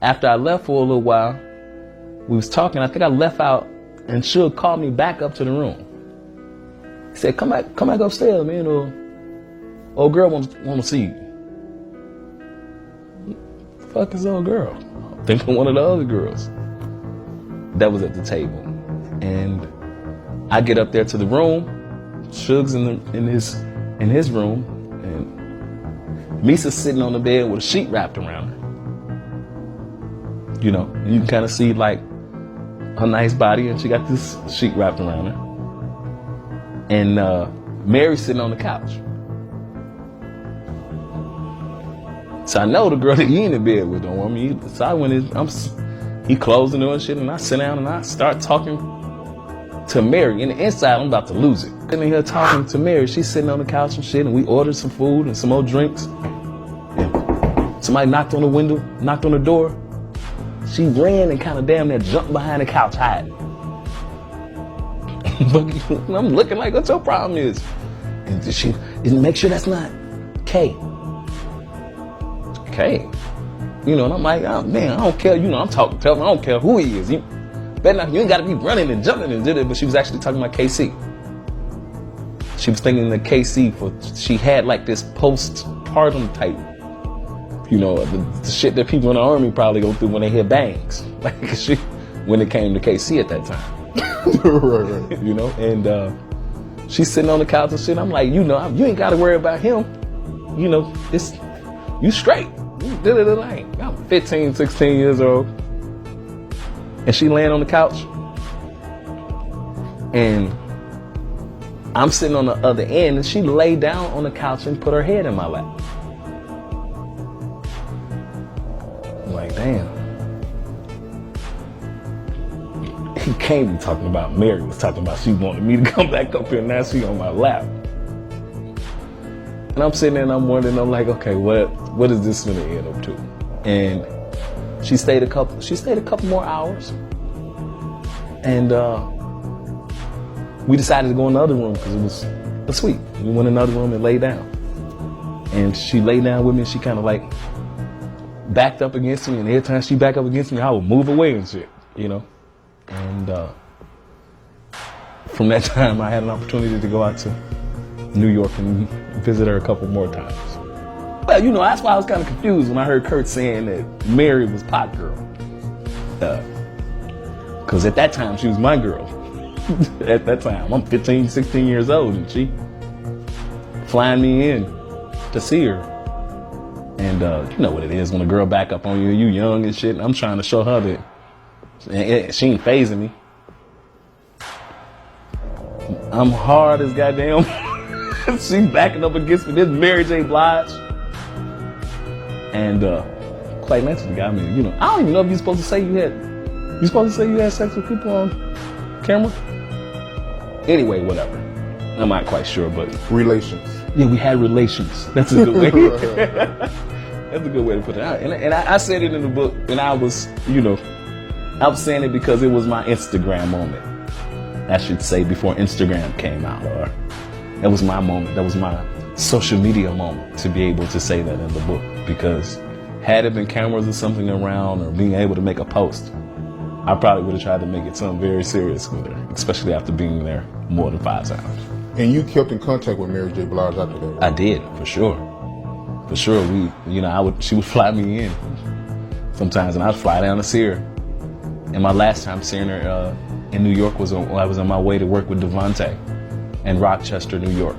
after I left for a little while, we was talking. I think I left out, and Suge called me back up to the room. He said, come back upstairs, man. Old girl want to see you. The fuck is old girl? I'm thinking one of the other girls that was at the table. And I get up there to the room. Suge's in his room, and Misa's sitting on the bed with a sheet wrapped around her. You know, you can kind of see like her nice body, and she got this sheet wrapped around her. And Mary's sitting on the couch. So I know the girl that he in the bed with don't want me. So I went in, he closed the door and shit, and I sit down and I start talking to Mary. In the inside, I'm about to lose it. Sitting here talking to Mary, she's sitting on the couch and shit, and we ordered some food and some more drinks. And somebody knocked on the window, knocked on the door. She ran and kind of damn near jumped behind the couch hiding. I'm looking like, what your problem is? And she make sure that's not Kay. Kay. You know, and I'm like, oh, man, I don't care. You know, I'm talking, tell me, I don't care who he is. You ain't got to be running and jumping and did it. But she was actually talking about KC. She was thinking that KC, she had like this postpartum type, you know, the shit that people in the army probably go through when they hear bangs. Like when it came to KC at that time. Right. You know, and she's sitting on the couch and shit. I'm like, you know, you ain't got to worry about him. You know, you straight. I'm 15, 16 years old. And she laying on the couch. And I'm sitting on the other end, and she laid down on the couch and put her head in my lap. I'm like, damn. He can't be talking about Mary. Was talking about she wanted me to come back up here, and now she on my lap. And I'm sitting there and I'm wondering, I'm like, okay, what is this gonna end up to? And she stayed a couple more hours. And we decided to go in the other room because it was a suite. We went in another room and laid down. And she laid down with me, and she kind of like backed up against me, and every time she backed up against me, I would move away and shit, you know? And from that time, I had an opportunity to go out to New York and visit her a couple more times. Well, you know, that's why I was kind of confused when I heard Kurt saying that Mary was pot girl. Because at that time, she was my girl. At that time, I'm 15, 16 years old, and she flying me in to see her. And you know what it is when a girl back up on you, you young and shit, and I'm trying to show her that she ain't phasing me. I'm hard as goddamn. She's backing up against me. This Mary J. Blige. And quite naturally, I mean, you know, I don't even know if you're supposed to say you had sex with people on camera. Anyway, whatever. I'm not quite sure, but relations. Yeah, we had relations. That's a good way. That's a good way to put it out. And I said it in the book, and I was, you know, I was saying it because it was my Instagram moment. I should say before Instagram came out, or that was my moment. That was my social media moment to be able to say that in the book. Because had it been cameras or something around, or being able to make a post, I probably would have tried to make it something very serious with her, especially after being there more than 5 times. And you kept in contact with Mary J. Blige after that, right? I did, for sure. For sure, she would fly me in sometimes, and I'd fly down to see her. And my last time seeing her in New York was I was on my way to work with Devontae in Rochester, New York.